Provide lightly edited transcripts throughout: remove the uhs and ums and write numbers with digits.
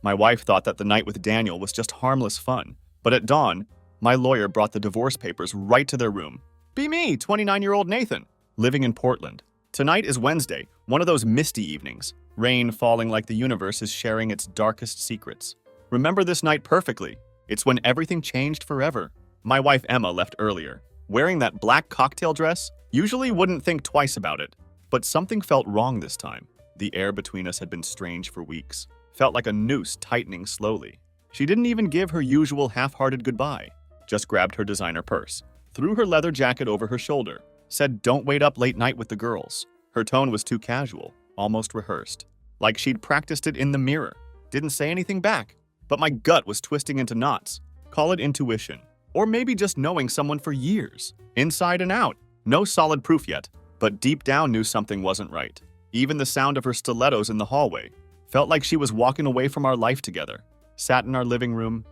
My wife thought that the night with Daniel was just harmless fun, but at dawn, my lawyer brought the divorce papers right to their room. Be me, 29-year-old Nathan, living in Portland. Tonight is Wednesday, one of those misty evenings, rain falling like the universe is sharing its darkest secrets. Remember this night perfectly. It's when everything changed forever. My wife Emma left earlier. Wearing that black cocktail dress, usually wouldn't think twice about it. But something felt wrong this time. The air between us had been strange for weeks. Felt like a noose tightening slowly. She didn't even give her usual half-hearted goodbye. Just grabbed her designer purse, threw her leather jacket over her shoulder, said don't wait up late night with the girls. Her tone was too casual, almost rehearsed. Like she'd practiced it in the mirror. Didn't say anything back. But my gut was twisting into knots. Call it intuition. Or maybe just knowing someone for years. Inside and out. No solid proof yet. But deep down knew something wasn't right. Even the sound of her stilettos in the hallway. Felt like she was walking away from our life together. Sat in our living room.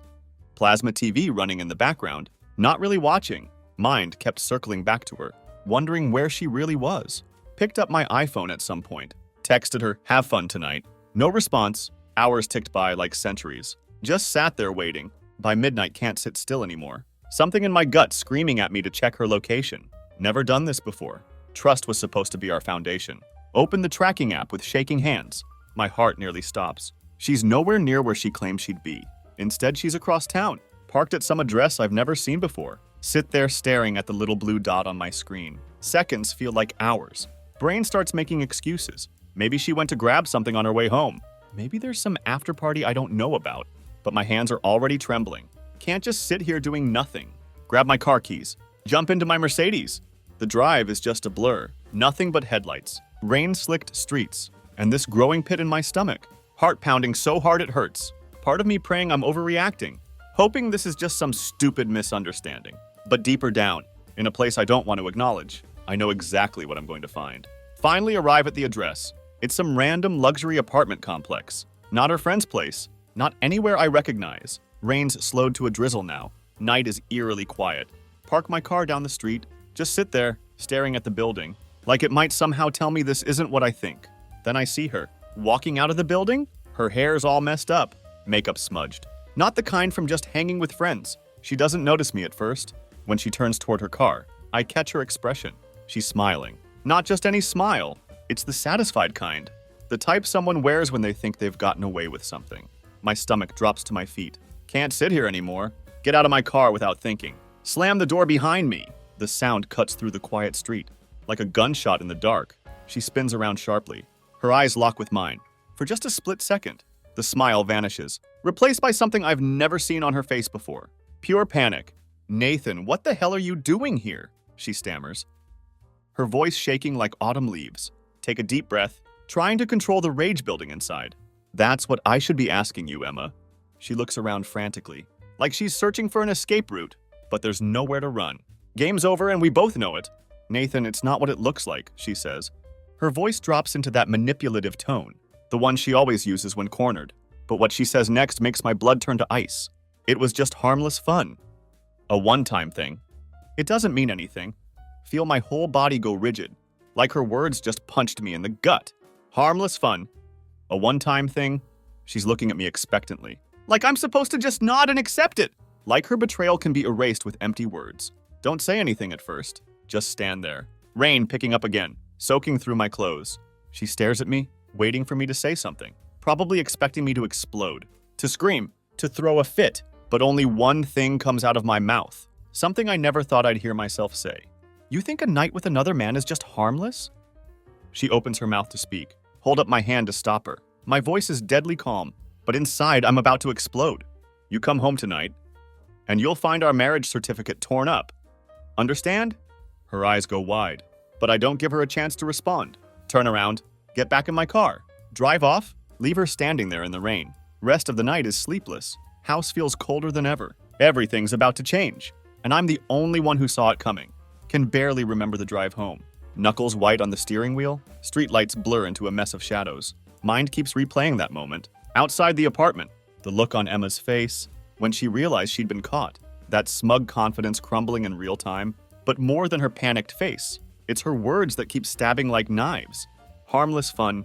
Plasma TV running in the background. Not really watching. Mind kept circling back to her. Wondering where she really was. Picked up my iPhone at some point. Texted her, have fun tonight. No response. Hours ticked by like centuries. Just sat there waiting. By midnight can't sit still anymore. Something in my gut screaming at me to check her location. Never done this before. Trust was supposed to be our foundation. Open the tracking app with shaking hands. My heart nearly stops. She's nowhere near where she claimed she'd be. Instead, she's across town, parked at some address I've never seen before. Sit there staring at the little blue dot on my screen. Seconds feel like hours. Brain starts making excuses. Maybe she went to grab something on her way home. Maybe there's some after party I don't know about. But my hands are already trembling. Can't just sit here doing nothing. Grab my car keys. Jump into my Mercedes. The drive is just a blur. Nothing but headlights. Rain-slicked streets. And this growing pit in my stomach. Heart pounding so hard it hurts. Part of me praying I'm overreacting. Hoping this is just some stupid misunderstanding. But deeper down, in a place I don't want to acknowledge, I know exactly what I'm going to find. Finally arrive at the address. It's some random luxury apartment complex. Not her friend's place. Not anywhere I recognize. Rain's slowed to a drizzle now. Night is eerily quiet. Park my car down the street. Just sit there, staring at the building, like it might somehow tell me this isn't what I think. Then I see her, walking out of the building. Her hair's all messed up, makeup smudged. Not the kind from just hanging with friends. She doesn't notice me at first. When she turns toward her car, I catch her expression. She's smiling. Not just any smile. It's the satisfied kind. The type someone wears when they think they've gotten away with something. My stomach drops to my feet. Can't sit here anymore. Get out of my car without thinking. Slam the door behind me. The sound cuts through the quiet street. Like a gunshot in the dark. She spins around sharply. Her eyes lock with mine. For just a split second, the smile vanishes, replaced by something I've never seen on her face before. Pure panic. Nathan, what the hell are you doing here? She stammers. Her voice shaking like autumn leaves. Take a deep breath, trying to control the rage building inside. That's what I should be asking you, Emma. She looks around frantically, like she's searching for an escape route, but there's nowhere to run. Game's over and we both know it. Nathan, it's not what it looks like, she says. Her voice drops into that manipulative tone, the one she always uses when cornered. But what she says next makes my blood turn to ice. It was just harmless fun. A one-time thing. It doesn't mean anything. Feel my whole body go rigid, like her words just punched me in the gut. Harmless fun. A one-time thing. She's looking at me expectantly. Like I'm supposed to just nod and accept it. Like her betrayal can be erased with empty words. Don't say anything at first. Just stand there. Rain picking up again, soaking through my clothes. She stares at me, waiting for me to say something. Probably expecting me to explode. To scream. To throw a fit. But only one thing comes out of my mouth. Something I never thought I'd hear myself say. You think a night with another man is just harmless? She opens her mouth to speak. Hold up my hand to stop her. My voice is deadly calm, but inside I'm about to explode. You come home tonight, and you'll find our marriage certificate torn up. Understand? Her eyes go wide, but I don't give her a chance to respond. Turn around, get back in my car, drive off, leave her standing there in the rain. Rest of the night is sleepless. House feels colder than ever. Everything's about to change, and I'm the only one who saw it coming. Can barely remember the drive home. Knuckles white on the steering wheel, streetlights blur into a mess of shadows. Mind keeps replaying that moment. Outside the apartment, the look on Emma's face when she realized she'd been caught. That smug confidence crumbling in real time. But more than her panicked face, it's her words that keep stabbing like knives. Harmless fun.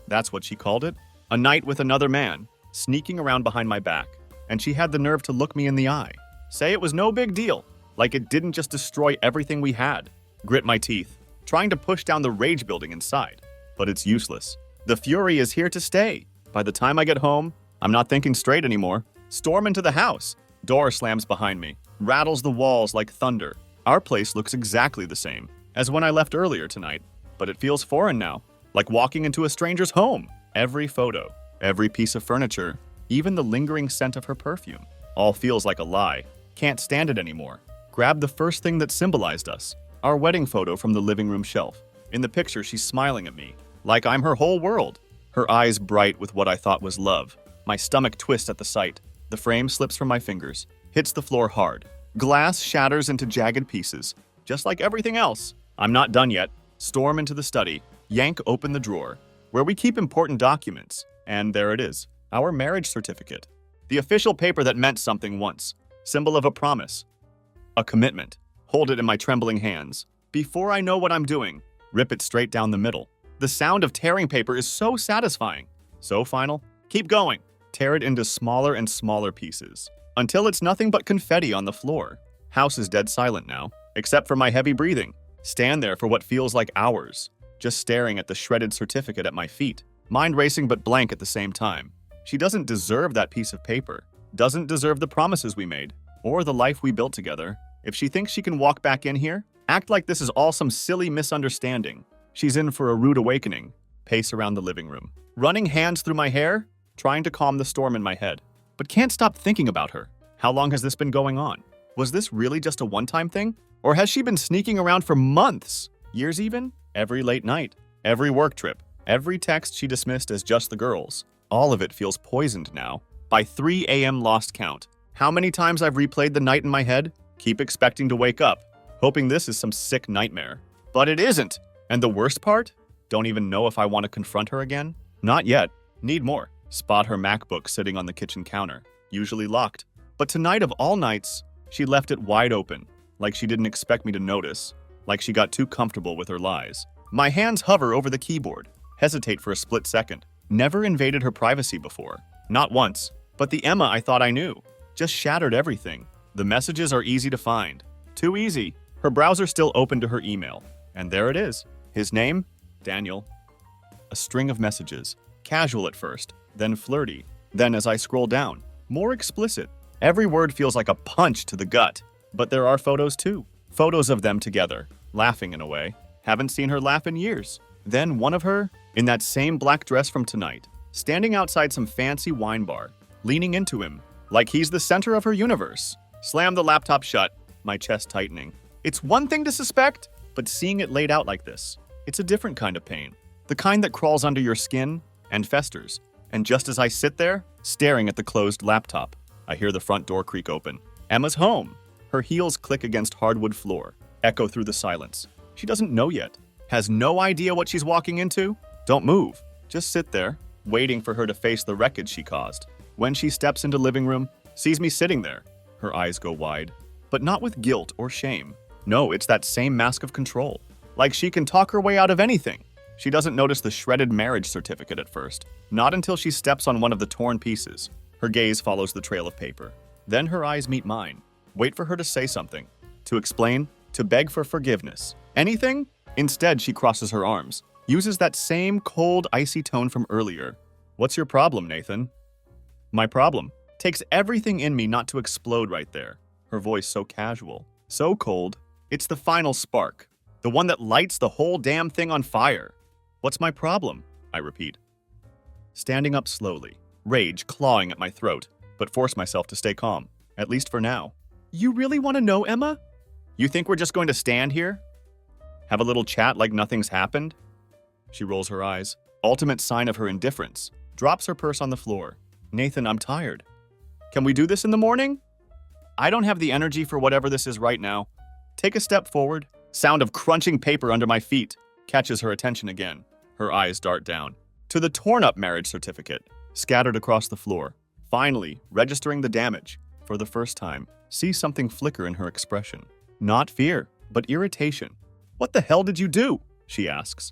That's what she called it. A night with another man. sneaking around behind my back, and she had the nerve to look me in the eye, say it was no big deal, like it didn't just destroy everything we had. Grit my teeth, trying to push down the rage building inside, but it's useless. The fury is here to stay. By the time I get home, I'm not thinking straight anymore. Storm into the house. Door slams behind me, rattles the walls like thunder. Our place looks exactly the same as when I left earlier tonight, but it feels foreign now, like walking into a stranger's home. Every photo, every piece of furniture, even the lingering scent of her perfume, all feels like a lie. Can't stand it anymore. Grab the first thing that symbolized us, our wedding photo from the living room shelf. In the picture, she's smiling at me, like I'm her whole world. Her eyes bright with what I thought was love. My stomach twists at the sight. The frame slips from my fingers, hits the floor hard. Glass shatters into jagged pieces, just like everything else. I'm not done yet. Storm into the study, yank open the drawer, where we keep important documents. And there it is, our marriage certificate. The official paper that meant something once. Symbol of a promise. A commitment. Hold it in my trembling hands. Before I know what I'm doing, rip it straight down the middle. The sound of tearing paper is so satisfying. So final. Keep going. Tear it into smaller and smaller pieces, until it's nothing but confetti on the floor. House is dead silent now, except for my heavy breathing. Stand there for what feels like hours, just staring at the shredded certificate at my feet, mind racing but blank at the same time. She doesn't deserve that piece of paper, doesn't deserve the promises we made, or the life we built together. If she thinks she can walk back in here, act like this is all some silly misunderstanding. She's in for a rude awakening. Pace around the living room, running hands through my hair, trying to calm the storm in my head, but can't stop thinking about her. How long has this been going on? Was this really just a one-time thing? Or has she been sneaking around for months? Years even? Every late night, every work trip, every text she dismissed as just the girls. All of it feels poisoned now. By 3 a.m. lost count. How many times I've replayed the night in my head? Keep expecting to wake up, hoping this is some sick nightmare. But it isn't! And the worst part? Don't even know if I want to confront her again? Not yet. Need more. Spot her MacBook sitting on the kitchen counter, usually locked. But tonight of all nights, she left it wide open, like she didn't expect me to notice, like she got too comfortable with her lies. My hands hover over the keyboard, hesitate for a split second. Never invaded her privacy before. Not once. But the Emma I thought I knew just shattered everything. The messages are easy to find. Too easy. Her browser still open to her email. And there it is. His name? Daniel. A string of messages. Casual at first, then flirty. Then as I scroll down, more explicit. Every word feels like a punch to the gut. But there are photos too. Photos of them together, laughing in a way. Haven't seen her laugh in years. Then one of her, in that same black dress from tonight, standing outside some fancy wine bar, leaning into him, like he's the center of her universe. Slam the laptop shut, my chest tightening. It's one thing to suspect, but seeing it laid out like this, it's a different kind of pain. The kind that crawls under your skin and festers. And just as I sit there, staring at the closed laptop, I hear the front door creak open. Emma's home. Her heels click against hardwood floor, echo through the silence. She doesn't know yet. Has no idea what she's walking into? Don't move. Just sit there, waiting for her to face the wreckage she caused. When she steps into living room, sees me sitting there, her eyes go wide. But not with guilt or shame. No, it's that same mask of control. Like she can talk her way out of anything. She doesn't notice the shredded marriage certificate at first. Not until she steps on one of the torn pieces. Her gaze follows the trail of paper. Then her eyes meet mine. Wait for her to say something. To explain. To beg for forgiveness. Anything? Instead, she crosses her arms. Uses that same cold, icy tone from earlier. What's your problem, Nathan? My problem. Takes everything in me not to explode right there. Her voice so casual. So cold. It's the final spark. The one that lights the whole damn thing on fire. What's my problem? I repeat. Standing up slowly. Rage clawing at my throat, but force myself to stay calm. At least for now. You really want to know, Emma? You think we're just going to stand here? Have a little chat like nothing's happened? She rolls her eyes. Ultimate sign of her indifference. Drops her purse on the floor. Nathan, I'm tired. Can we do this in the morning? I don't have the energy for whatever this is right now. Take a step forward. Sound of crunching paper under my feet. Catches her attention again. Her eyes dart down. To the torn-up marriage certificate. Scattered across the floor. Finally, registering the damage. For the first time, see something flicker in her expression. Not fear, but irritation. What the hell did you do? She asks.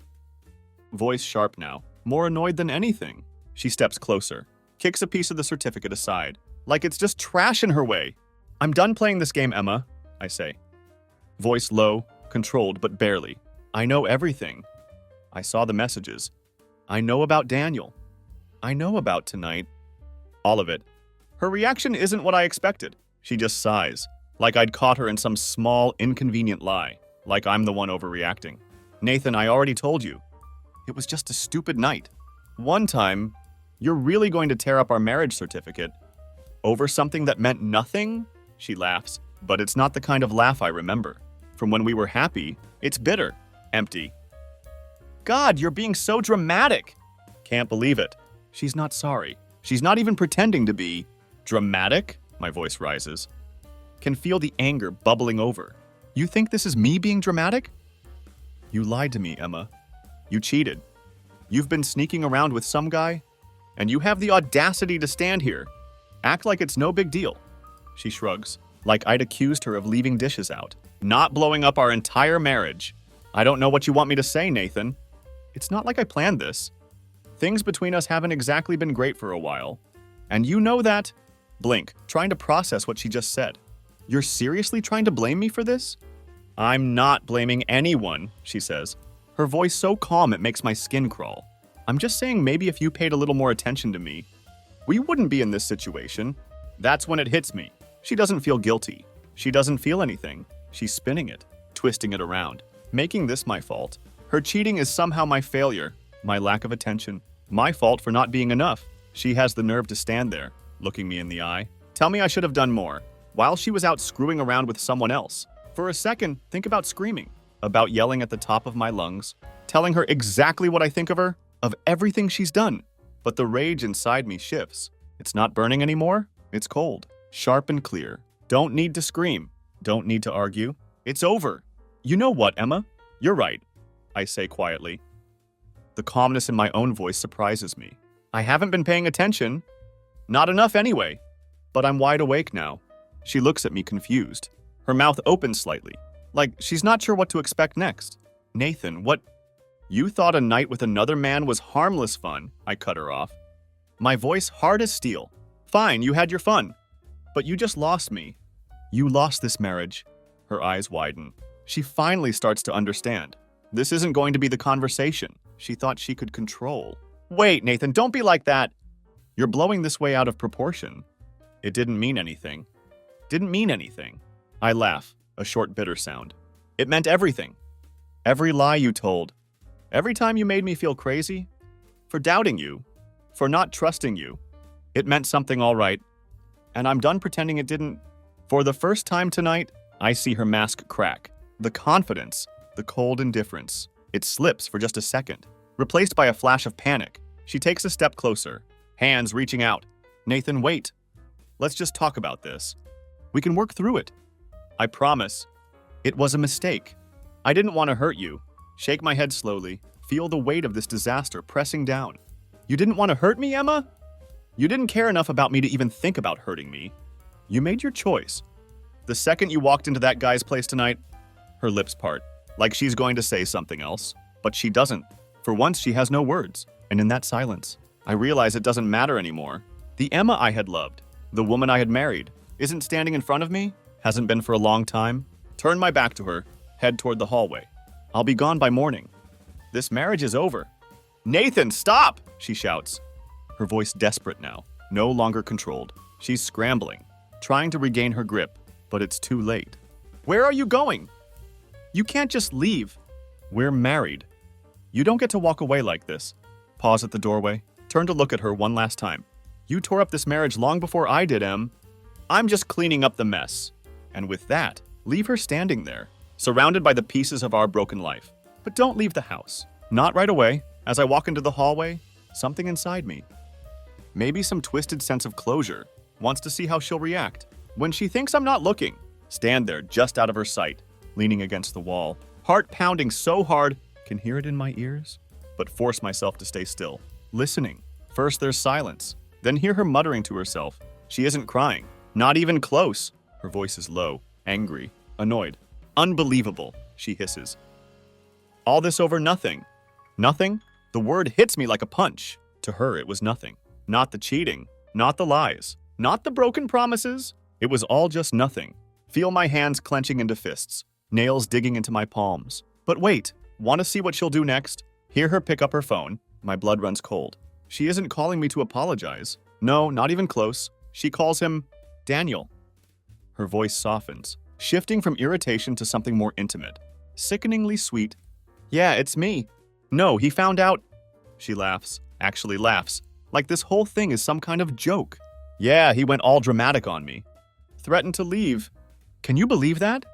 Voice sharp now. More annoyed than anything. She steps closer. kicks a piece of the certificate aside, like it's just trash in her way. I'm done playing this game, Emma, I say. Voice low, controlled, but barely. I know everything. I saw the messages. I know about Daniel. I know about tonight. All of it. Her reaction isn't what I expected. She just sighs, like I'd caught her in some small, inconvenient lie, like I'm the one overreacting. Nathan, I already told you. It was just a stupid night. One time, you're really going to tear up our marriage certificate over something that meant nothing? She laughs, but it's not the kind of laugh I remember. From when we were happy, it's bitter, empty. God, you're being so dramatic. Can't believe it. She's not sorry. She's not even pretending to be. Dramatic? My voice rises. Can feel the anger bubbling over. You think this is me being dramatic? You lied to me, Emma. You cheated. You've been sneaking around with some guy, and you have the audacity to stand here. Act like it's no big deal. She shrugs, like I'd accused her of leaving dishes out, not blowing up our entire marriage. I don't know what you want me to say, Nathan. It's not like I planned this. Things between us haven't exactly been great for a while. And you know that. Blink, trying to process what she just said. You're seriously trying to blame me for this? I'm not blaming anyone, she says. Her voice so calm it makes my skin crawl. I'm just saying maybe if you paid a little more attention to me, we wouldn't be in this situation. That's when it hits me. She doesn't feel guilty. She doesn't feel anything. She's spinning it, twisting it around, making this my fault. Her cheating is somehow my failure, my lack of attention, my fault for not being enough. She has the nerve to stand there, looking me in the eye. Tell me I should have done more, while she was out screwing around with someone else. For a second, think about screaming, about yelling at the top of my lungs, telling her exactly what I think of her, of everything she's done. But the rage inside me shifts. It's not burning anymore. It's cold, sharp and clear. Don't need to scream. Don't need to argue. It's over. You know what, Emma? You're right, I say quietly. The calmness in my own voice surprises me. I haven't been paying attention. Not enough anyway. But I'm wide awake now. She looks at me confused. Her mouth opens slightly, like she's not sure what to expect next. Nathan, what? You thought a night with another man was harmless fun, I cut her off. My voice hard as steel. Fine, you had your fun. But you just lost me. You lost this marriage. Her eyes widen. She finally starts to understand. This isn't going to be the conversation she thought she could control. Wait, Nathan, don't be like that. You're blowing this way out of proportion. It didn't mean anything. Didn't mean anything. I laugh, a short bitter sound. It meant everything. Every lie you told. Every time you made me feel crazy. For doubting you. For not trusting you. It meant something all right. And I'm done pretending it didn't. For the first time tonight, I see her mask crack. The confidence, the cold indifference. It slips for just a second, replaced by a flash of panic. She takes a step closer, hands reaching out. Nathan, wait. Let's just talk about this. We can work through it. I promise. It was a mistake. I didn't want to hurt you. Shake my head slowly, feel the weight of this disaster pressing down. You didn't want to hurt me, Emma? You didn't care enough about me to even think about hurting me. You made your choice. The second you walked into that guy's place tonight, her lips part, like she's going to say something else, but she doesn't. For once, she has no words, and in that silence, I realize it doesn't matter anymore. The Emma I had loved, the woman I had married, isn't standing in front of me, hasn't been for a long time. Turn my back to her, head toward the hallway. I'll be gone by morning. This marriage is over. Nathan, stop! She shouts. Her voice desperate now, no longer controlled. She's scrambling, trying to regain her grip, but it's too late. Where are you going? You can't just leave. We're married. You don't get to walk away like this. Pause at the doorway, turn to look at her one last time. You tore up this marriage long before I did, Em. I'm just cleaning up the mess. And with that, leave her standing there, surrounded by the pieces of our broken life. But don't leave the house. Not right away. As I walk into the hallway, something inside me, maybe some twisted sense of closure, wants to see how she'll react. When she thinks I'm not looking, stand there just out of her sight, leaning against the wall, heart pounding so hard, can hear it in my ears, but force myself to stay still, listening. First there's silence, then hear her muttering to herself. She isn't crying, not even close. Her voice is low, angry, annoyed. Unbelievable, she hisses. All this over nothing. Nothing? The word hits me like a punch. To her, it was nothing. Not the cheating, not the lies, not the broken promises. It was all just nothing. Feel my hands clenching into fists, nails digging into my palms. But wait, want to see what she'll do next? Hear her pick up her phone. My blood runs cold. She isn't calling me to apologize. No, not even close. She calls him Daniel. Her voice softens, shifting from irritation to something more intimate. Sickeningly sweet. Yeah, it's me. No, he found out. She laughs, actually laughs, like this whole thing is some kind of joke. Yeah, he went all dramatic on me. Threatened to leave. Can you believe that?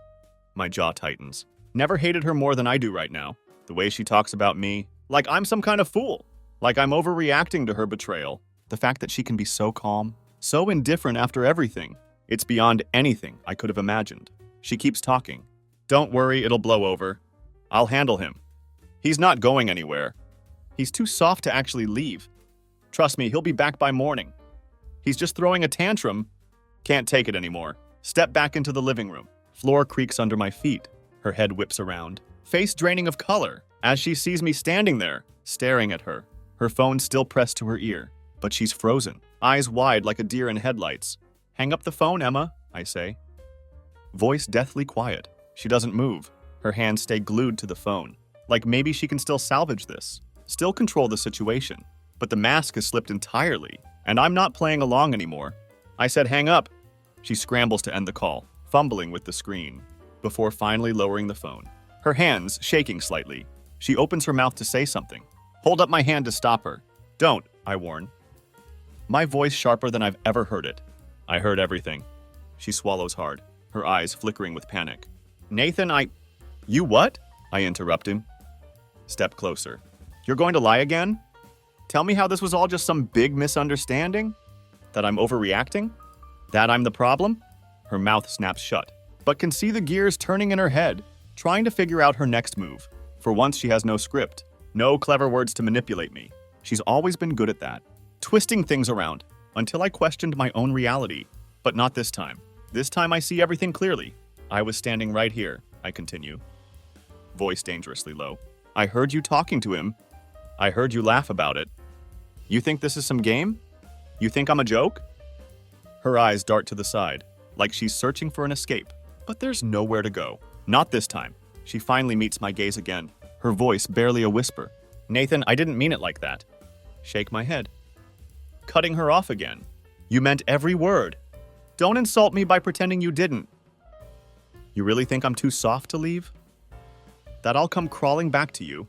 My jaw tightens. Never hated her more than I do right now. The way she talks about me, like I'm some kind of fool. Like I'm overreacting to her betrayal. The fact that she can be so calm, so indifferent after everything. It's beyond anything I could have imagined. She keeps talking. Don't worry, it'll blow over. I'll handle him. He's not going anywhere. He's too soft to actually leave. Trust me, he'll be back by morning. He's just throwing a tantrum. Can't take it anymore. Step back into the living room. Floor creaks under my feet. Her head whips around, face draining of color, as she sees me standing there, staring at her. Her phone still pressed to her ear, but she's frozen, eyes wide like a deer in headlights. Hang up the phone, Emma, I say. Voice deathly quiet. She doesn't move. Her hands stay glued to the phone, like maybe she can still salvage this, still control the situation. But the mask has slipped entirely, and I'm not playing along anymore. I said hang up. She scrambles to end the call, fumbling with the screen, before finally lowering the phone. Her hands shaking slightly. She opens her mouth to say something. Hold up my hand to stop her. Don't, I warn. My voice sharper than I've ever heard it. I heard everything. She swallows hard, her eyes flickering with panic. Nathan, You what? I interrupt him. Step closer. You're going to lie again? Tell me how this was all just some big misunderstanding? That I'm overreacting? That I'm the problem? Her mouth snaps shut, but can see the gears turning in her head, trying to figure out her next move. For once, she has no script, no clever words to manipulate me. She's always been good at that, twisting things around, until I questioned my own reality. But not this time. This time I see everything clearly. I was standing right here, I continue. Voice dangerously low. I heard you talking to him. I heard you laugh about it. You think this is some game? You think I'm a joke? Her eyes dart to the side, like she's searching for an escape. But there's nowhere to go. Not this time. She finally meets my gaze again, her voice barely a whisper. Nathan, I didn't mean it like that. Shake my head. Cutting her off again. You meant every word. Don't insult me by pretending you didn't. You really think I'm too soft to leave? That I'll come crawling back to you?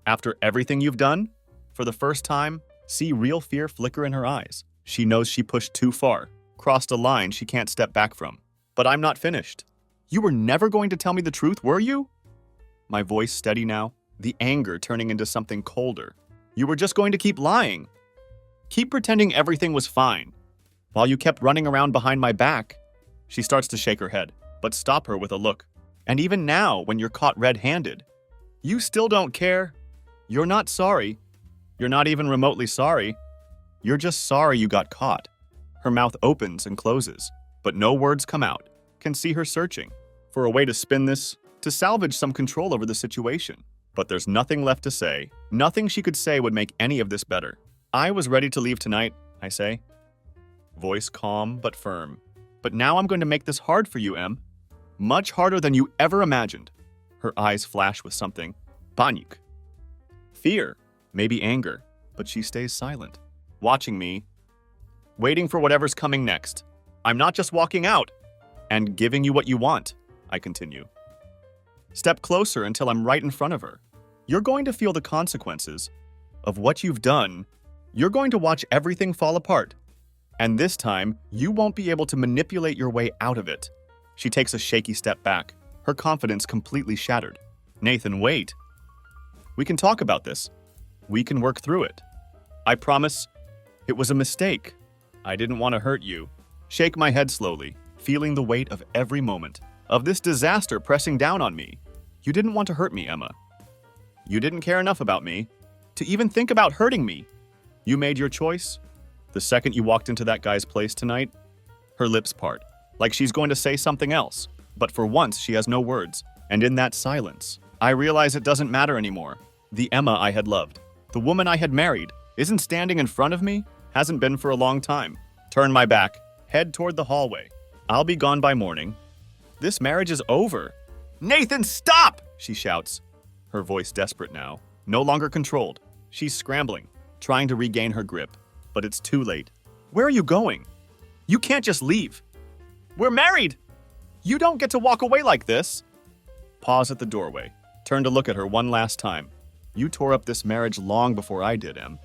After everything you've done? For the first time, see real fear flicker in her eyes. She knows she pushed too far, crossed a line she can't step back from. But I'm not finished. You were never going to tell me the truth, were you? My voice steady now, the anger turning into something colder. You were just going to keep lying. Keep pretending everything was fine, while you kept running around behind my back. She starts to shake her head, but stop her with a look. And even now, when you're caught red-handed, you still don't care. You're not sorry. You're not even remotely sorry. You're just sorry you got caught. Her mouth opens and closes, but no words come out. Can see her searching for a way to spin this, to salvage some control over the situation. But there's nothing left to say. Nothing she could say would make any of this better. I was ready to leave tonight, I say. Voice calm but firm. But now I'm going to make this hard for you, Em. Much harder than you ever imagined. Her eyes flash with something. Panik. Fear, maybe anger, but she stays silent, watching me, waiting for whatever's coming next. I'm not just walking out and giving you what you want, I continue. Step closer until I'm right in front of her. You're going to feel the consequences of what you've done. You're going to watch everything fall apart. And this time, you won't be able to manipulate your way out of it. She takes a shaky step back, her confidence completely shattered. Nathan, wait. We can talk about this. We can work through it. I promise it was a mistake. I didn't want to hurt you. Shake my head slowly, feeling the weight of every moment, of this disaster pressing down on me. You didn't want to hurt me, Emma. You didn't care enough about me to even think about hurting me. You made your choice. The second you walked into that guy's place tonight, her lips part, like she's going to say something else. But for once, she has no words. And in that silence, I realize it doesn't matter anymore. The Emma I had loved, the woman I had married, isn't standing in front of me. Hasn't been for a long time. Turn my back. Head toward the hallway. I'll be gone by morning. This marriage is over. Nathan, stop! She shouts. Her voice desperate now. No longer controlled. She's scrambling, trying to regain her grip. But it's too late. Where are you going? You can't just leave. We're married! You don't get to walk away like this. Pause at the doorway. Turn to look at her one last time. You tore up this marriage long before I did, Em.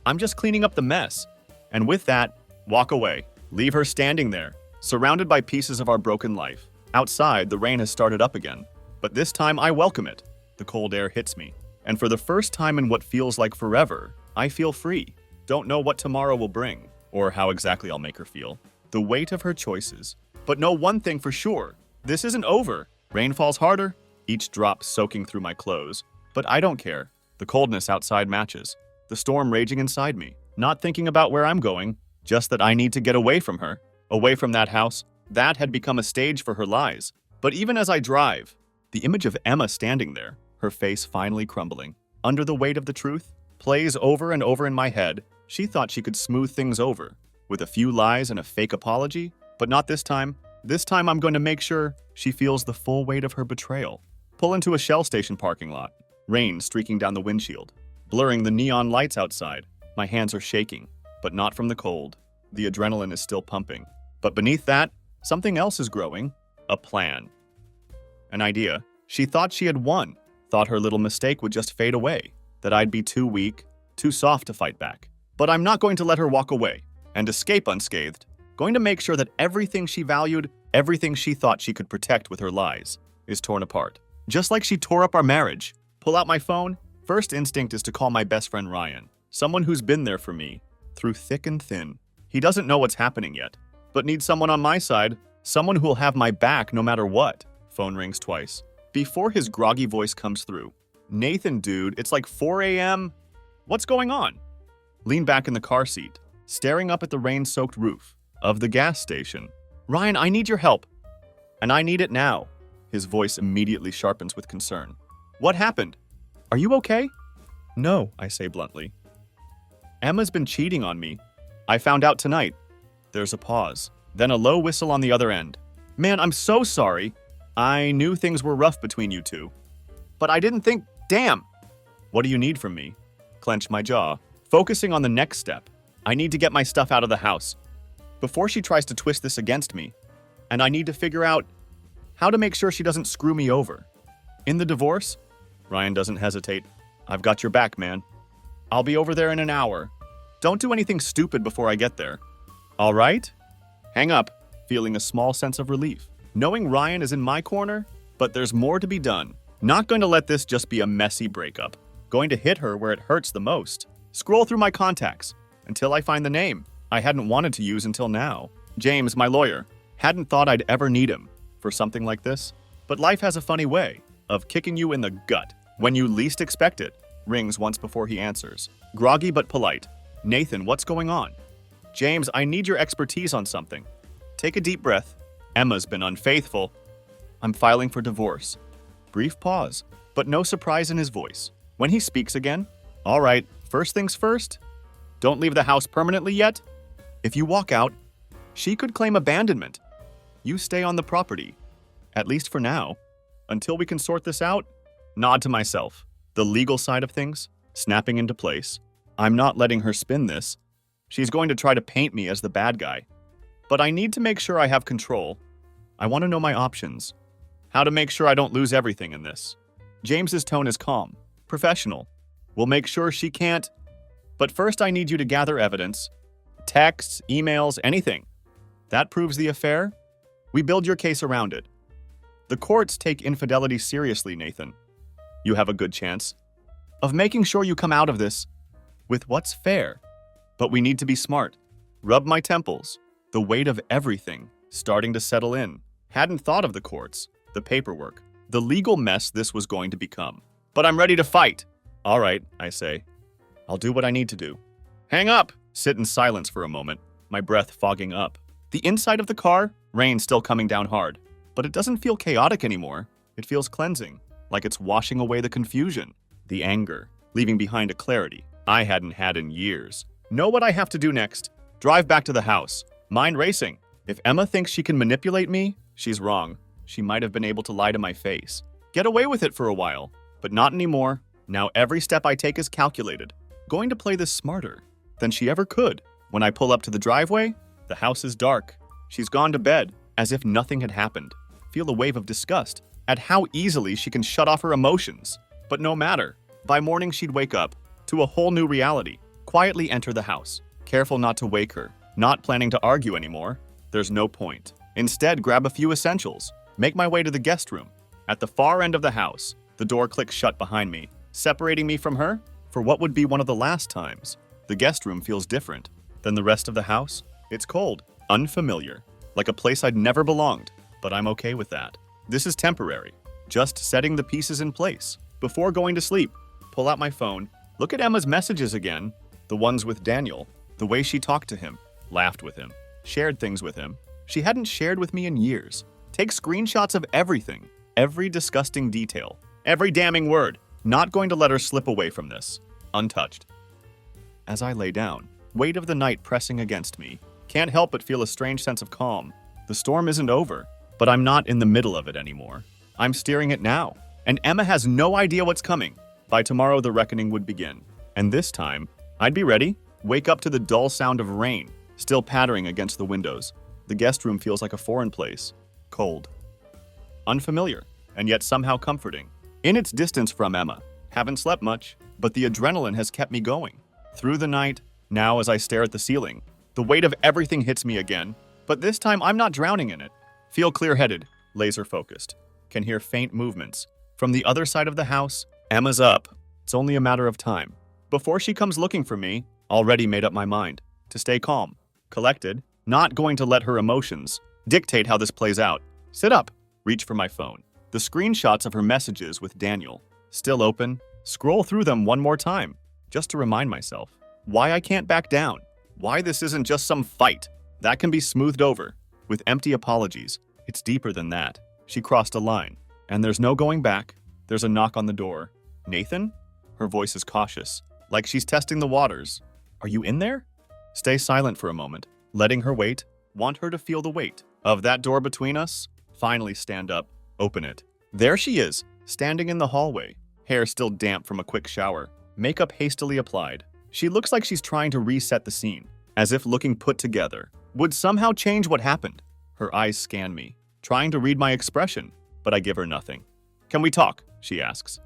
I'm just cleaning up the mess. And with that, walk away. Leave her standing there, surrounded by pieces of our broken life. Outside, the rain has started up again. But this time, I welcome it. The cold air hits me. And for the first time in what feels like forever, I feel free. Don't know what tomorrow will bring, or how exactly I'll make her feel. The weight of her choices. But know one thing for sure. This isn't over. Rain falls harder, each drop soaking through my clothes. But I don't care. The coldness outside matches. The storm raging inside me. Not thinking about where I'm going, just that I need to get away from her. Away from that house. That had become a stage for her lies. But even as I drive, the image of Emma standing there, her face finally crumbling, under the weight of the truth, plays over and over in my head. She thought she could smooth things over, with a few lies and a fake apology, but not this time. This time I'm going to make sure she feels the full weight of her betrayal. Pull into a Shell station parking lot, rain streaking down the windshield, blurring the neon lights outside. My hands are shaking, but not from the cold. The adrenaline is still pumping. But beneath that, something else is growing. A plan. An idea. She thought she had won, thought her little mistake would just fade away, that I'd be too weak, too soft to fight back. But I'm not going to let her walk away and escape unscathed. Going to make sure that everything she valued, everything she thought she could protect with her lies, is torn apart. Just like she tore up our marriage. Pull out my phone. First instinct is to call my best friend Ryan, someone who's been there for me, through thick and thin. He doesn't know what's happening yet, but needs someone on my side, someone who'll have my back no matter what. Phone rings twice. Before his groggy voice comes through. Nathan, dude, it's like 4 a.m. What's going on? Lean back in the car seat, staring up at the rain-soaked roof of the gas station. Ryan, I need your help. And I need it now. His voice immediately sharpens with concern. What happened? Are you okay? No, I say bluntly. Emma's been cheating on me. I found out tonight. There's a pause, then a low whistle on the other end. Man, I'm so sorry. I knew things were rough between you two. But I didn't think, damn. What do you need from me? Clench my jaw, focusing on the next step. I need to get my stuff out of the house before she tries to twist this against me. And I need to figure out how to make sure she doesn't screw me over. In the divorce? Ryan doesn't hesitate. I've got your back, man. I'll be over there in an hour. Don't do anything stupid before I get there. All right? Hang up, feeling a small sense of relief. Knowing Ryan is in my corner, but there's more to be done. Not going to let this just be a messy breakup. Going to hit her where it hurts the most. Scroll through my contacts until I find the name I hadn't wanted to use until now. James, my lawyer. Hadn't thought I'd ever need him for something like this. But life has a funny way of kicking you in the gut when you least expect it. Rings once before he answers. Groggy but polite. Nathan, what's going on? James, I need your expertise on something. Take a deep breath. Emma's been unfaithful. I'm filing for divorce. Brief pause, but no surprise in his voice. When he speaks again, all right, first things first. Don't leave the house permanently yet. If you walk out, she could claim abandonment. You stay on the property, at least for now. Until we can sort this out, nod to myself. The legal side of things, snapping into place. I'm not letting her spin this. She's going to try to paint me as the bad guy. But I need to make sure I have control. I want to know my options. How to make sure I don't lose everything in this. James's tone is calm, professional. We'll make sure she can't. But first I need you to gather evidence. Texts, emails, anything. That proves the affair. We build your case around it. The courts take infidelity seriously, Nathan. You have a good chance of making sure you come out of this with what's fair. But we need to be smart. Rub my temples. The weight of everything starting to settle in. Hadn't thought of the courts, the paperwork, the legal mess this was going to become. But I'm ready to fight. All right, I say. I'll do what I need to do. Hang up! Sit in silence for a moment, my breath fogging up. The inside of the car, rain still coming down hard. But it doesn't feel chaotic anymore. It feels cleansing, like it's washing away the confusion, the anger, leaving behind a clarity I hadn't had in years. Know what I have to do next. Drive back to the house. Mind racing. If Emma thinks she can manipulate me, she's wrong. She might have been able to lie to my face. Get away with it for a while. But not anymore. Now every step I take is calculated. Going to play this smarter than she ever could. When I pull up to the driveway, the house is dark. She's gone to bed, as if nothing had happened. Feel a wave of disgust at how easily she can shut off her emotions. But no matter. By morning she'd wake up to a whole new reality. Quietly enter the house. Careful not to wake her. Not planning to argue anymore. There's no point. Instead, grab a few essentials. Make my way to the guest room. At the far end of the house, the door clicks shut behind me, separating me from her for what would be one of the last times. The guest room feels different than the rest of the house. It's cold, unfamiliar, like a place I'd never belonged, but I'm okay with that. This is temporary, just setting the pieces in place. Before going to sleep, pull out my phone, look at Emma's messages again, the ones with Daniel, the way she talked to him, laughed with him, shared things with him. She hadn't shared with me in years. Take screenshots of everything, every disgusting detail, every damning word. Not going to let her slip away from this, untouched. As I lay down, weight of the night pressing against me, can't help but feel a strange sense of calm. The storm isn't over, but I'm not in the middle of it anymore. I'm steering it now, and Emma has no idea what's coming. By tomorrow, the reckoning would begin. And this time, I'd be ready. Wake up to the dull sound of rain, still pattering against the windows. The guest room feels like a foreign place. Cold. Unfamiliar, and yet somehow comforting. In its distance from Emma. Haven't slept much, but the adrenaline has kept me going. Through the night, now as I stare at the ceiling, the weight of everything hits me again, but this time I'm not drowning in it. Feel clear-headed, laser-focused. Can hear faint movements. From the other side of the house, Emma's up. It's only a matter of time. Before she comes looking for me, already made up my mind. To stay calm, collected, not going to let her emotions dictate how this plays out. Sit up, reach for my phone. The screenshots of her messages with Daniel, still open, scroll through them one more time, just to remind myself why I can't back down, why this isn't just some fight that can be smoothed over with empty apologies. It's deeper than that. She crossed a line, and there's no going back. There's a knock on the door. Nathan? Her voice is cautious, like she's testing the waters. Are you in there? Stay silent for a moment, letting her wait, want her to feel the weight of that door between us. Finally stand up, open it. There she is, standing in the hallway, hair still damp from a quick shower, makeup hastily applied. She looks like she's trying to reset the scene, as if looking put together would somehow change what happened. Her eyes scan me, trying to read my expression, but I give her nothing. Can we talk? She asks.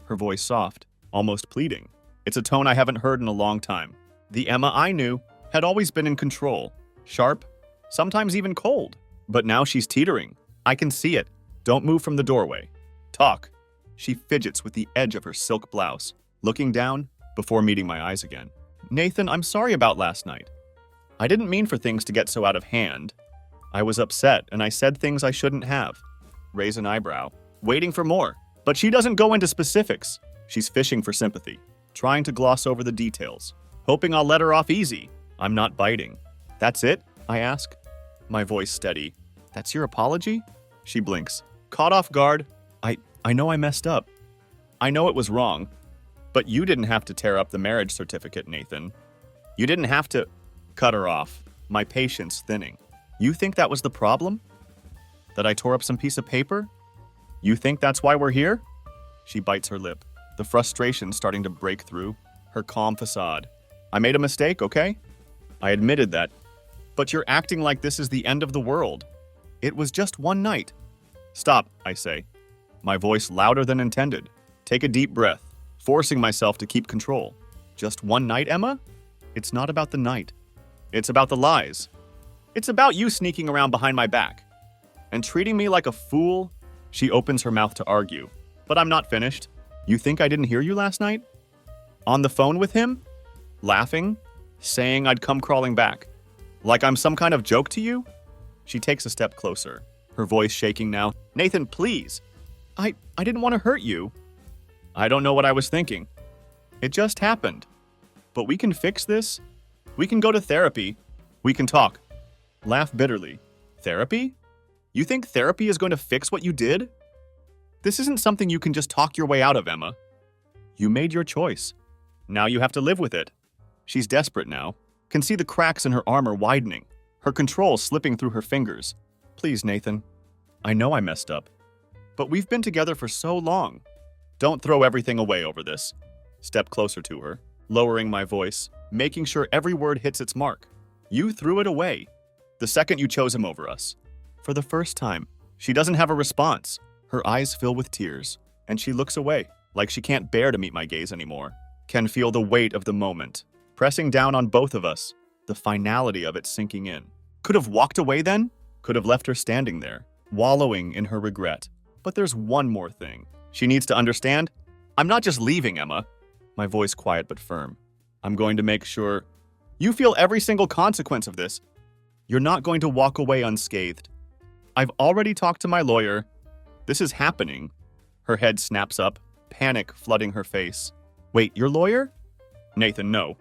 Her voice soft, almost pleading. It's a tone I haven't heard in a long time. The Emma I knew had always been in control, sharp, sometimes even cold. But now she's teetering. I can see it. Don't move from the doorway. Talk. She fidgets with the edge of her silk blouse, looking down before meeting my eyes again. Nathan, I'm sorry about last night. I didn't mean for things to get so out of hand. I was upset and I said things I shouldn't have. Raise an eyebrow, waiting for more. But she doesn't go into specifics. She's fishing for sympathy, trying to gloss over the details, hoping I'll let her off easy. I'm not biting. That's it? I ask, my voice steady. That's your apology? She blinks. Caught off guard. I know I messed up. I know it was wrong. But you didn't have to tear up the marriage certificate, Nathan. You didn't have to cut her off. My patience thinning. You think that was the problem? That I tore up some piece of paper? You think that's why we're here? She bites her lip, the frustration starting to break through her calm facade. I made a mistake, okay? I admitted that. But you're acting like this is the end of the world. It was just one night. Stop, I say, my voice louder than intended. Take a deep breath, forcing myself to keep control. Just one night, Emma? It's not about the night. It's about the lies. It's about you sneaking around behind my back and treating me like a fool. She opens her mouth to argue, but I'm not finished. You think I didn't hear you last night? On the phone with him? Laughing? Saying I'd come crawling back? Like I'm some kind of joke to you? She takes a step closer, her voice shaking now. Nathan, please. I didn't want to hurt you. I don't know what I was thinking. It just happened. But we can fix this. We can go to therapy. We can talk. Laugh bitterly. Therapy? You think therapy is going to fix what you did? This isn't something you can just talk your way out of, Emma. You made your choice. Now you have to live with it. She's desperate now. Can see the cracks in her armor widening, her control slipping through her fingers. Please, Nathan. I know I messed up. But we've been together for so long. Don't throw everything away over this. Step closer to her, lowering my voice, making sure every word hits its mark. You threw it away the second you chose him over us. For the first time, she doesn't have a response. Her eyes fill with tears, and she looks away, like she can't bear to meet my gaze anymore. Can feel the weight of the moment, pressing down on both of us, the finality of it sinking in. Could have walked away then? Could have left her standing there, wallowing in her regret. But there's one more thing. She needs to understand. I'm not just leaving, Emma. My voice quiet but firm. I'm going to make sure you feel every single consequence of this. You're not going to walk away unscathed. I've already talked to my lawyer. This is happening. Her head snaps up, panic flooding her face. Wait, your lawyer? Nathan, no.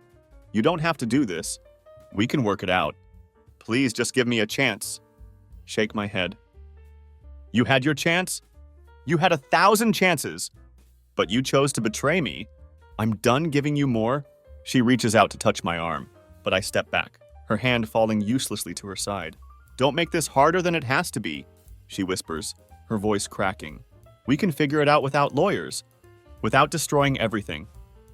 You don't have to do this. We can work it out. Please just give me a chance. Shake my head. You had your chance? You had 1,000 chances. But you chose to betray me. I'm done giving you more. She reaches out to touch my arm, but I step back, her hand falling uselessly to her side. Don't make this harder than it has to be, she whispers, her voice cracking. We can figure it out without lawyers, without destroying everything.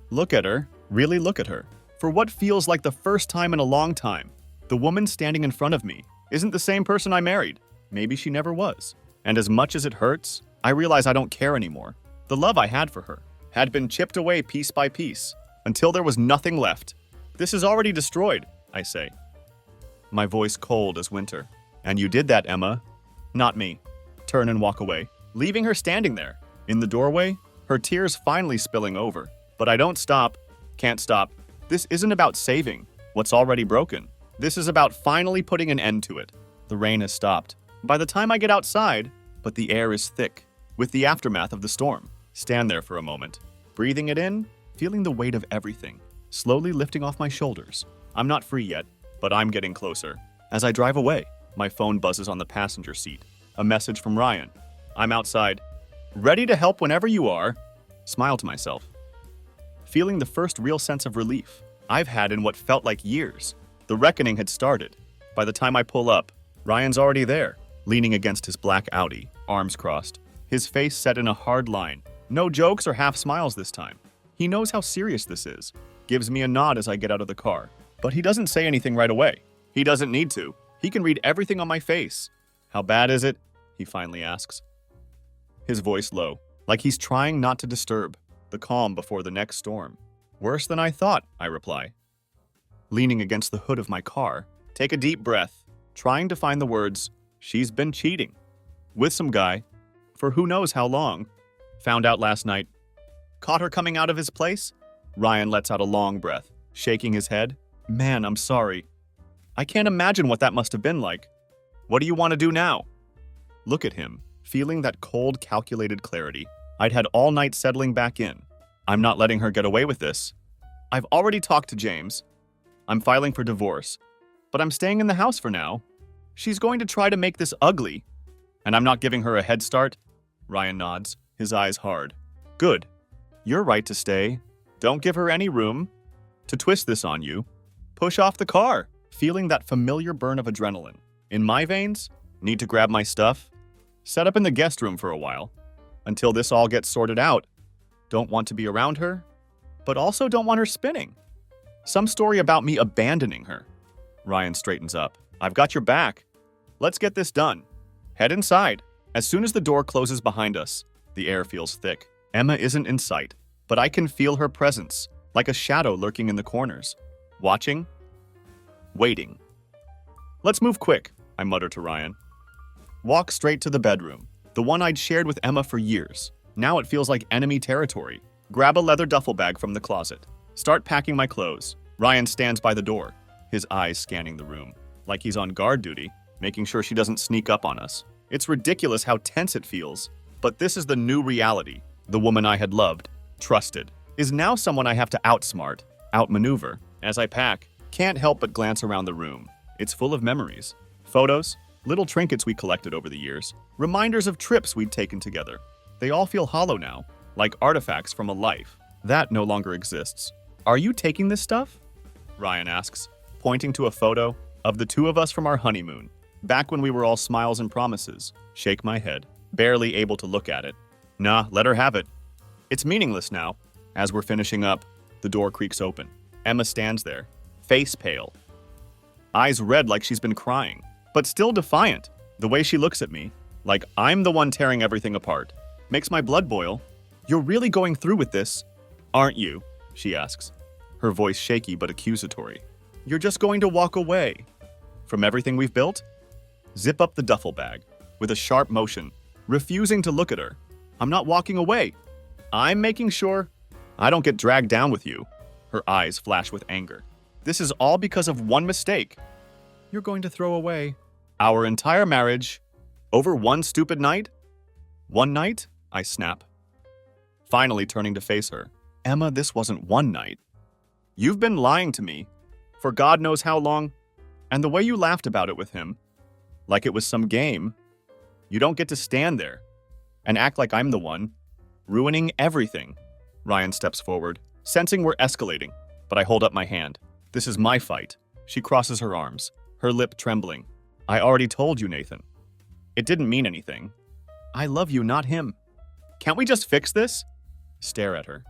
Look at her, really look at her. For what feels like the first time in a long time, the woman standing in front of me isn't the same person I married. Maybe she never was. And as much as it hurts, I realize I don't care anymore. The love I had for her had been chipped away piece by piece, until there was nothing left. This is already destroyed, I say. My voice cold as winter. And you did that, Emma. Not me. Turn and walk away, leaving her standing there. In the doorway, her tears finally spilling over. But I don't stop. Can't stop. This isn't about saving what's already broken. This is about finally putting an end to it. The rain has stopped. By the time I get outside, but the air is thick, with the aftermath of the storm. Stand there for a moment, breathing it in, feeling the weight of everything, slowly lifting off my shoulders. I'm not free yet, but I'm getting closer. As I drive away, my phone buzzes on the passenger seat. A message from Ryan. I'm outside. Ready to help whenever you are. Smile to myself. Feeling the first real sense of relief I've had in what felt like years. The reckoning had started. By the time I pull up, Ryan's already there, leaning against his black Audi, arms crossed, his face set in a hard line. No jokes or half smiles this time. He knows how serious this is. Gives me a nod as I get out of the car. But he doesn't say anything right away. He doesn't need to. He can read everything on my face. How bad is it? He finally asks. His voice low, like he's trying not to disturb the calm before the next storm. Worse than I thought, I reply. Leaning against the hood of my car, take a deep breath, trying to find the words, she's been cheating. With some guy, for who knows how long. Found out last night. Caught her coming out of his place? Ryan lets out a long breath, shaking his head. Man, I'm sorry. I can't imagine what that must have been like. What do you want to do now? Look at him, feeling that cold, calculated clarity I'd had all night settling back in. I'm not letting her get away with this. I've already talked to James. I'm filing for divorce, but I'm staying in the house for now. She's going to try to make this ugly, and I'm not giving her a head start. Ryan nods, his eyes hard. Good. You're right to stay. Don't give her any room to twist this on you. Push off the car, feeling that familiar burn of adrenaline. In my veins, need to grab my stuff. Set up in the guest room for a while, until this all gets sorted out. Don't want to be around her, but also don't want her spinning. Some story about me abandoning her. Ryan straightens up. I've got your back. Let's get this done. Head inside. As soon as the door closes behind us, the air feels thick. Emma isn't in sight, but I can feel her presence, like a shadow lurking in the corners. Watching. Waiting. Let's move quick, I mutter to Ryan. Walk straight to the bedroom, the one I'd shared with Emma for years. Now it feels like enemy territory. Grab a leather duffel bag from the closet. Start packing my clothes. Ryan stands by the door, his eyes scanning the room, like he's on guard duty, making sure she doesn't sneak up on us. It's ridiculous how tense it feels, but this is the new reality. The woman I had loved, trusted, is now someone I have to outsmart, outmaneuver. As I pack, can't help but glance around the room. It's full of memories. Photos, little trinkets we collected over the years, reminders of trips we'd taken together. They all feel hollow now, like artifacts from a life that no longer exists. Are you taking this stuff? Ryan asks, pointing to a photo of the two of us from our honeymoon, back when we were all smiles and promises. Shake my head, barely able to look at it. Nah, let her have it. It's meaningless now. As we're finishing up, the door creaks open. Emma stands there, face pale, eyes red like she's been crying, but still defiant. The way she looks at me, like I'm the one tearing everything apart, makes my blood boil. You're really going through with this, aren't you? She asks, her voice shaky but accusatory. You're just going to walk away from everything we've built? Zip up the duffel bag with a sharp motion, refusing to look at her. I'm not walking away. I'm making sure I don't get dragged down with you. Her eyes flash with anger. This is all because of one mistake. You're going to throw away our entire marriage over one stupid night? One night? I snap, finally turning to face her. Emma, this wasn't one night. You've been lying to me for God knows how long, and the way you laughed about it with him, like it was some game. You don't get to stand there and act like I'm the one ruining everything. Ryan steps forward, sensing we're escalating, but I hold up my hand. This is my fight. She crosses her arms, her lip trembling. I already told you, Nathan. It didn't mean anything. I love you, not him. Can't we just fix this? Stare at her.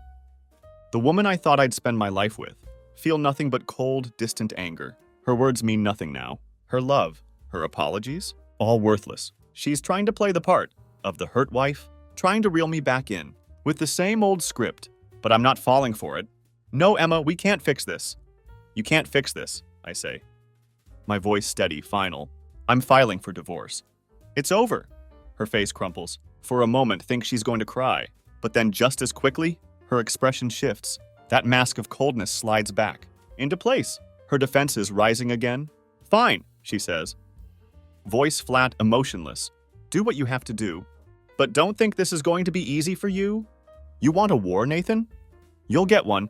The woman I thought I'd spend my life with, feel nothing but cold, distant anger. Her words mean nothing now. Her love, her apologies, all worthless. She's trying to play the part of the hurt wife, trying to reel me back in with the same old script, but I'm not falling for it. No, Emma, we can't fix this. You can't fix this, I say. My voice steady, final. I'm filing for divorce. It's over. Her face crumples. For a moment, thinks she's going to cry, but then just as quickly, her expression shifts. That mask of coldness slides back into place. Her defenses rising again. Fine, she says. Voice flat, emotionless. Do what you have to do. But don't think this is going to be easy for you. You want a war, Nathan? You'll get one.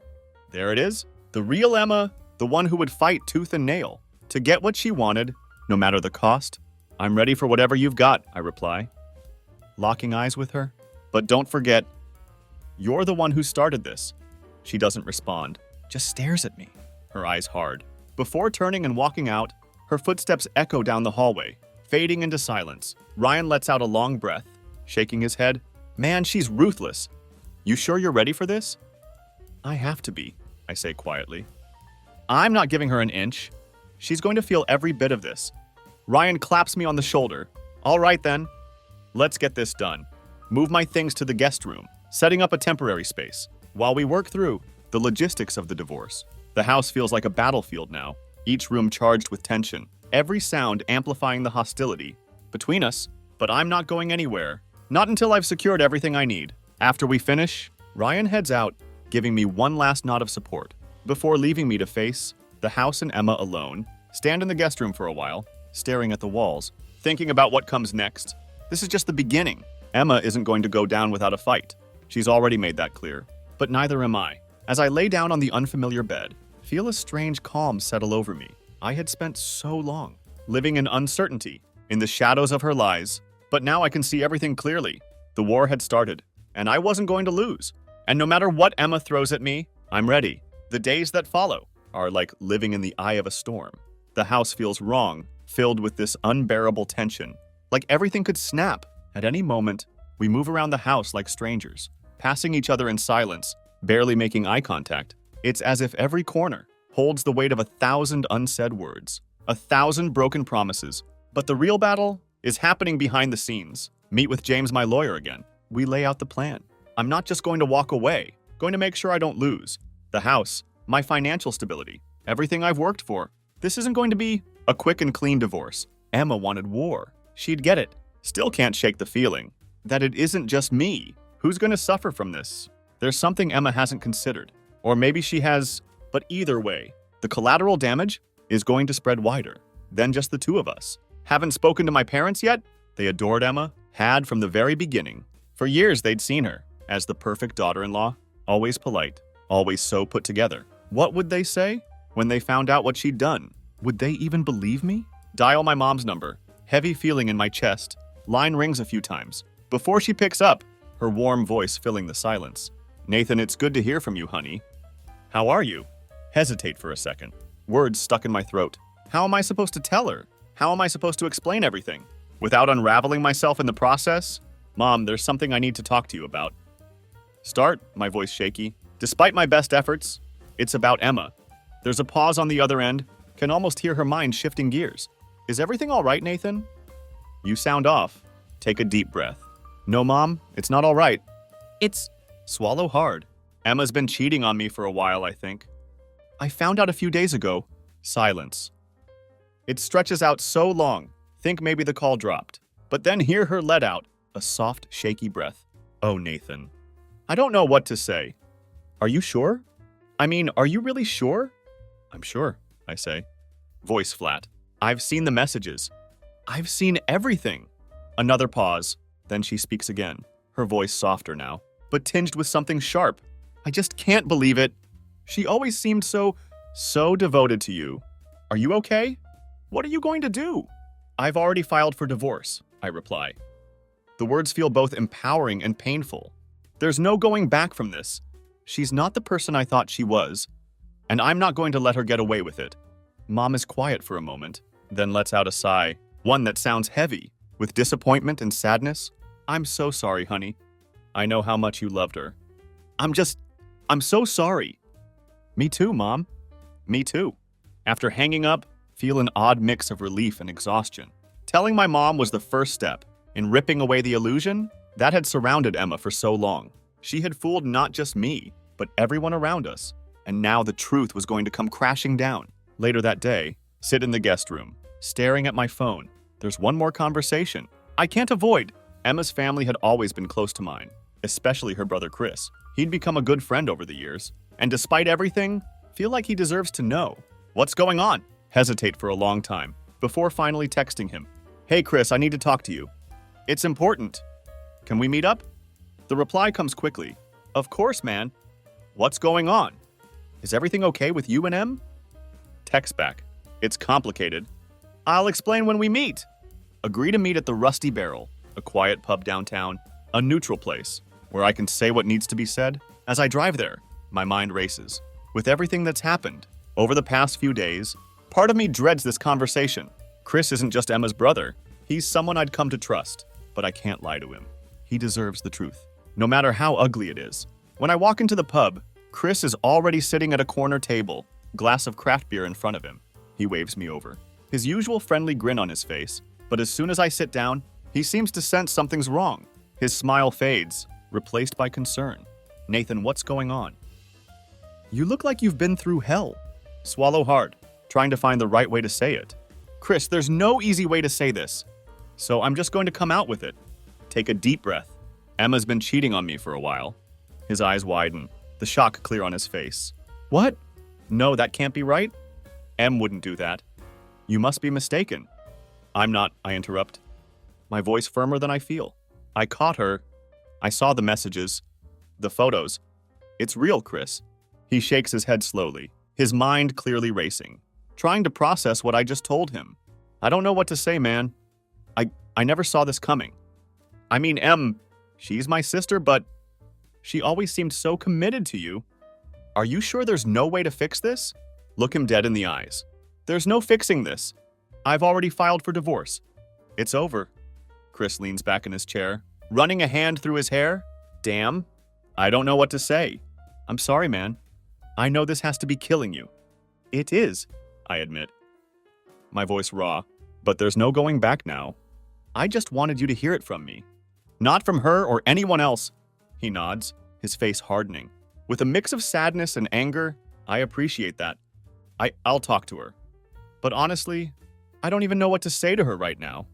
There it is. The real Emma, the one who would fight tooth and nail to get what she wanted, no matter the cost. I'm ready for whatever you've got, I reply, locking eyes with her. But don't forget, you're the one who started this. She doesn't respond, just stares at me, her eyes hard. Before turning and walking out, her footsteps echo down the hallway, fading into silence. Ryan lets out a long breath, shaking his head. Man, she's ruthless. You sure you're ready for this? I have to be, I say quietly. I'm not giving her an inch. She's going to feel every bit of this. Ryan claps me on the shoulder. All right then, let's get this done. Move my things to the guest room, setting up a temporary space, while we work through the logistics of the divorce. The house feels like a battlefield now, each room charged with tension, every sound amplifying the hostility between us. But I'm not going anywhere, not until I've secured everything I need. After we finish, Ryan heads out, giving me one last nod of support, before leaving me to face the house and Emma alone, stand in the guest room for a while, staring at the walls, thinking about what comes next. This is just the beginning. Emma isn't going to go down without a fight. She's already made that clear. But neither am I. As I lay down on the unfamiliar bed, feel a strange calm settle over me. I had spent so long living in uncertainty, in the shadows of her lies, but now I can see everything clearly. The war had started, and I wasn't going to lose. And no matter what Emma throws at me, I'm ready. The days that follow are like living in the eye of a storm. The house feels wrong, filled with this unbearable tension, like everything could snap. At any moment, we move around the house like strangers, passing each other in silence, barely making eye contact. It's as if every corner holds the weight of 1,000 unsaid words, 1,000 broken promises. But the real battle is happening behind the scenes. Meet with James, my lawyer, again. We lay out the plan. I'm not just going to walk away, going to make sure I don't lose. The house, my financial stability, everything I've worked for. This isn't going to be a quick and clean divorce. Emma wanted war. She'd get it. Still can't shake the feeling that it isn't just me who's going to suffer from this. There's something Emma hasn't considered. Or maybe she has, but either way, the collateral damage is going to spread wider than just the two of us. Haven't spoken to my parents yet? They adored Emma, had from the very beginning. For years they'd seen her as the perfect daughter-in-law, always polite, always so put together. What would they say when they found out what she'd done? Would they even believe me? Dial my mom's number. Heavy feeling in my chest. Line rings a few times. Before she picks up, her warm voice filling the silence. Nathan, it's good to hear from you, honey. How are you? Hesitate for a second. Words stuck in my throat. How am I supposed to tell her? How am I supposed to explain everything? Without unraveling myself in the process? Mom, there's something I need to talk to you about. Start, my voice shaky. Despite my best efforts, it's about Emma. There's a pause on the other end. Can almost hear her mind shifting gears. Is everything all right, Nathan? You sound off. Take a deep breath. No, Mom, it's not all right. It's... Swallow hard. Emma's been cheating on me for a while, I think. I found out a few days ago. Silence. It stretches out so long. Think maybe the call dropped. But then hear her let out a soft, shaky breath. Oh, Nathan. I don't know what to say. Are you sure? I mean, are you really sure? I'm sure, I say. Voice flat. I've seen the messages. I've seen everything. Another pause. Then she speaks again. Her voice softer now, but tinged with something sharp. I just can't believe it. She always seemed so devoted to you. Are you okay? What are you going to do? I've already filed for divorce, I reply. The words feel both empowering and painful. There's no going back from this. She's not the person I thought she was, and I'm not going to let her get away with it. Mom is quiet for a moment, then lets out a sigh, one that sounds heavy, with disappointment and sadness. I'm so sorry, honey. I know how much you loved her. I'm so sorry. Me too, Mom. Me too. After hanging up, feel an odd mix of relief and exhaustion. Telling my mom was the first step in ripping away the illusion that had surrounded Emma for so long. She had fooled not just me, but everyone around us, and now the truth was going to come crashing down. Later that day, sit in the guest room, staring at my phone. There's one more conversation I can't avoid. Emma's family had always been close to mine, especially her brother Chris. He'd become a good friend over the years, and despite everything, feel like he deserves to know. What's going on? Hesitate for a long time, before finally texting him. Hey Chris, I need to talk to you. It's important. Can we meet up? The reply comes quickly. Of course, man. What's going on? Is everything okay with you and Em? Text back. It's complicated. I'll explain when we meet. Agree to meet at the Rusty Barrel, a quiet pub downtown, a neutral place, where I can say what needs to be said. As I drive there, my mind races. With everything that's happened over the past few days, part of me dreads this conversation. Chris isn't just Emma's brother. He's someone I'd come to trust, but I can't lie to him. He deserves the truth, no matter how ugly it is. When I walk into the pub, Chris is already sitting at a corner table, glass of craft beer in front of him. He waves me over, his usual friendly grin on his face, but as soon as I sit down, he seems to sense something's wrong. His smile fades, replaced by concern. Nathan, what's going on? You look like you've been through hell. Swallow hard, trying to find the right way to say it. Chris, there's no easy way to say this, so I'm just going to come out with it. Take a deep breath. Emma's been cheating on me for a while. His eyes widen, the shock clear on his face. What? No, that can't be right. Em wouldn't do that. You must be mistaken. I'm not, I interrupt. My voice firmer than I feel. I caught her. I saw the messages. The photos. It's real, Chris. He shakes his head slowly, his mind clearly racing, trying to process what I just told him. I don't know what to say, man. I never saw this coming. I mean, Em, she's my sister, but she always seemed so committed to you. Are you sure there's no way to fix this? Look him dead in the eyes. There's no fixing this. I've already filed for divorce. It's over. Chris leans back in his chair, running a hand through his hair. Damn. I don't know what to say. I'm sorry, man. I know this has to be killing you. It is, I admit. My voice raw, but there's no going back now. I just wanted you to hear it from me. Not from her or anyone else. He nods, his face hardening. With a mix of sadness and anger, I appreciate that. I'll talk to her. But honestly, I don't even know what to say to her right now.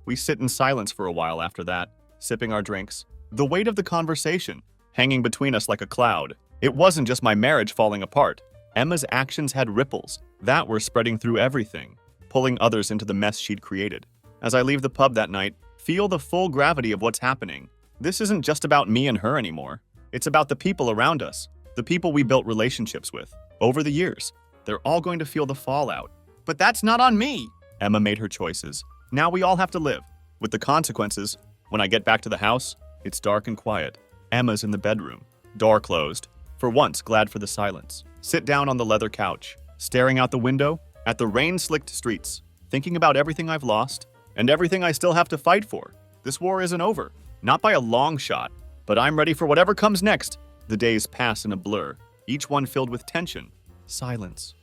We sit in silence for a while after that, sipping our drinks. The weight of the conversation hanging between us like a cloud. It wasn't just my marriage falling apart. Emma's actions had ripples that were spreading through everything, pulling others into the mess she'd created. As I leave the pub that night, feel the full gravity of what's happening. This isn't just about me and her anymore. It's about the people around us, the people we built relationships with over the years. They're all going to feel the fallout. But that's not on me. Emma made her choices. Now we all have to live with the consequences. When I get back to the house, it's dark and quiet. Emma's in the bedroom, door closed. For once, glad for the silence. Sit down on the leather couch, staring out the window at the rain-slicked streets, thinking about everything I've lost and everything I still have to fight for. This war isn't over, not by a long shot, but I'm ready for whatever comes next. The days pass in a blur, each one filled with tension, silence,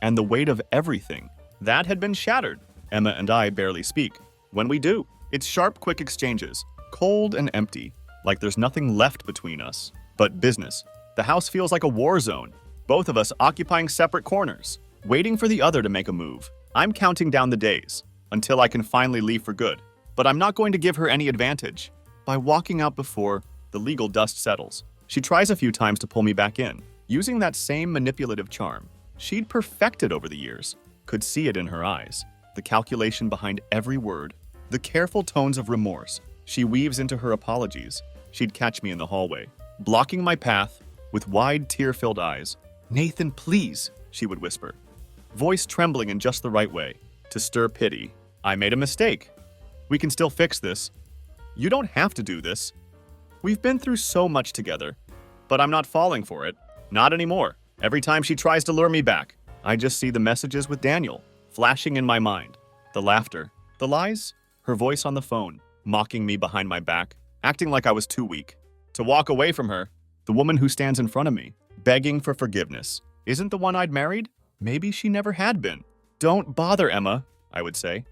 and the weight of everything that had been shattered. Emma and I barely speak. When we do, it's sharp, quick exchanges, cold and empty, like there's nothing left between us but business. The house feels like a war zone, both of us occupying separate corners, waiting for the other to make a move. I'm counting down the days until I can finally leave for good, but I'm not going to give her any advantage by walking out before the legal dust settles. She tries a few times to pull me back in, using that same manipulative charm she'd perfected over the years. Could see it in her eyes, the calculation behind every word, the careful tones of remorse she weaves into her apologies. She'd catch me in the hallway, blocking my path with wide, tear-filled eyes. "Nathan, please," she would whisper, voice trembling in just the right way to stir pity. "I made a mistake. We can still fix this. You don't have to do this. We've been through so much together, but I'm not falling for it. Not anymore." Every time she tries to lure me back, I just see the messages with Daniel flashing in my mind. The laughter, the lies, her voice on the phone, mocking me behind my back, acting like I was too weak to walk away from her. The woman who stands in front of me, begging for forgiveness, isn't the one I'd married? Maybe she never had been. "Don't bother, Emma," I would say,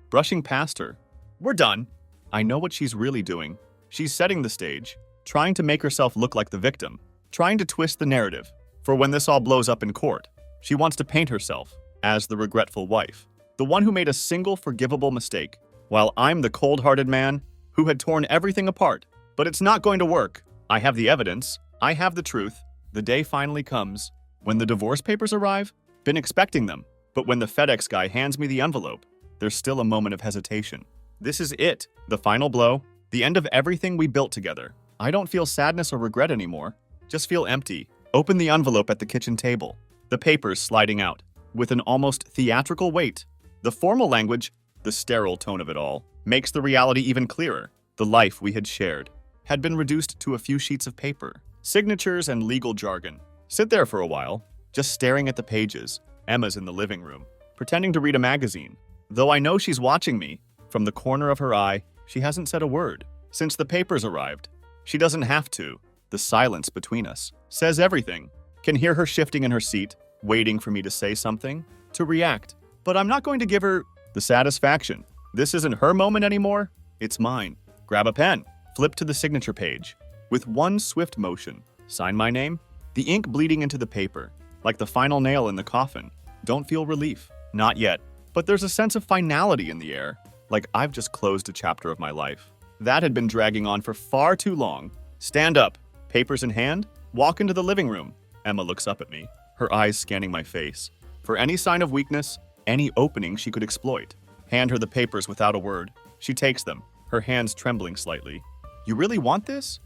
brushing past her. "We're done." I know what she's really doing. She's setting the stage, trying to make herself look like the victim, trying to twist the narrative for when this all blows up in court. She wants to paint herself as the regretful wife, the one who made a single forgivable mistake, while I'm the cold-hearted man who had torn everything apart. But it's not going to work. I have the evidence. I have the truth. The day finally comes. When the divorce papers arrive, been expecting them, but when the FedEx guy hands me the envelope, there's still a moment of hesitation. This is it, the final blow, the end of everything we built together. I don't feel sadness or regret anymore, just feel empty. Open the envelope at the kitchen table, the papers sliding out, with an almost theatrical weight. The formal language, the sterile tone of it all, makes the reality even clearer. The life we had shared had been reduced to a few sheets of paper, signatures and legal jargon. Sit there for a while, just staring at the pages. Emma's in the living room, pretending to read a magazine. Though I know she's watching me, from the corner of her eye, she hasn't said a word. Since the papers arrived, she doesn't have to. The silence between us says everything. Can hear her shifting in her seat, waiting for me to say something, to react. But I'm not going to give her the satisfaction. This isn't her moment anymore, it's mine. Grab a pen, flip to the signature page. With one swift motion, sign my name. The ink bleeding into the paper, like the final nail in the coffin. Don't feel relief, not yet. But there's a sense of finality in the air, like I've just closed a chapter of my life. That had been dragging on for far too long. Stand up, papers in hand, walk into the living room. Emma looks up at me, her eyes scanning my face. For any sign of weakness, any opening she could exploit. Hand her the papers without a word. She takes them, her hands trembling slightly. "You really want this?"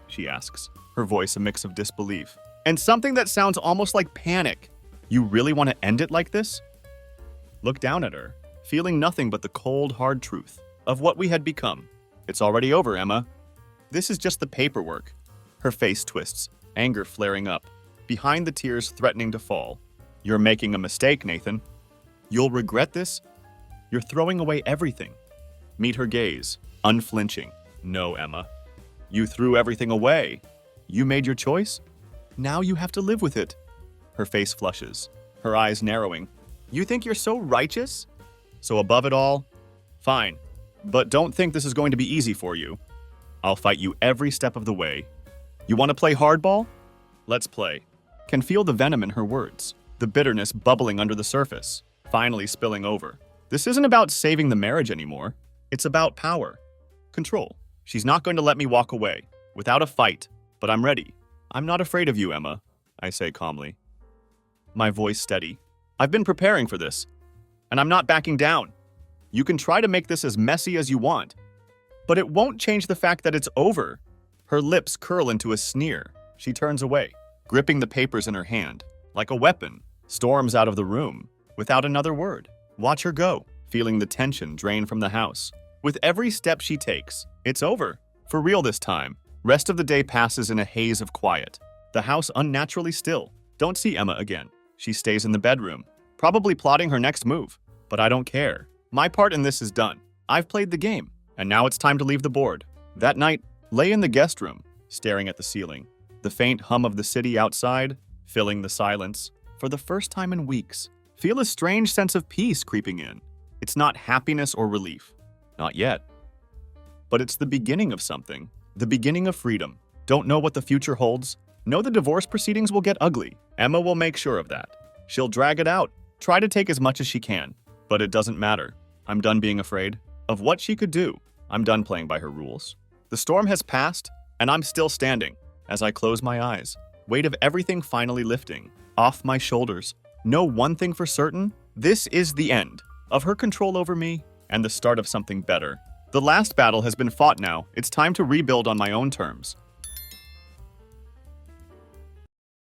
she asks, her voice a mix of disbelief and something that sounds almost like panic. "You really want to end it like this?" Look down at her, feeling nothing but the cold, hard truth of what we had become. "It's already over, Emma. This is just the paperwork." Her face twists, anger flaring up, behind the tears threatening to fall. "You're making a mistake, Nathan. You'll regret this. You're throwing away everything." Meet her gaze, unflinching. "No, Emma. You threw everything away. You made your choice. Now you have to live with it." Her face flushes, her eyes narrowing. "You think you're so righteous? So above it all? Fine. But don't think this is going to be easy for you. I'll fight you every step of the way. You want to play hardball? Let's play." Can feel the venom in her words, the bitterness bubbling under the surface, finally spilling over. This isn't about saving the marriage anymore. It's about power, control. She's not going to let me walk away, without a fight, but I'm ready. "I'm not afraid of you, Emma," I say calmly, my voice steady. "I've been preparing for this, and I'm not backing down. You can try to make this as messy as you want, but it won't change the fact that it's over." Her lips curl into a sneer. She turns away, gripping the papers in her hand, like a weapon, storms out of the room, without another word. Watch her go, feeling the tension drain from the house. With every step she takes, it's over. For real this time. Rest of the day passes in a haze of quiet. The house unnaturally still. Don't see Emma again. She stays in the bedroom, probably plotting her next move. But I don't care. My part in this is done. I've played the game, and now it's time to leave the board. That night, lay in the guest room, staring at the ceiling. The faint hum of the city outside, filling the silence. For the first time in weeks, feel a strange sense of peace creeping in. It's not happiness or relief. Not yet. But it's the beginning of something. The beginning of freedom. Don't know what the future holds? Know the divorce proceedings will get ugly. Emma will make sure of that. She'll drag it out, try to take as much as she can. But it doesn't matter. I'm done being afraid of what she could do. I'm done playing by her rules. The storm has passed, and I'm still standing as I close my eyes. Weight of everything finally lifting off my shoulders. Know one thing for certain, this is the end of her control over me and the start of something better. The last battle has been fought now. It's time to rebuild on my own terms.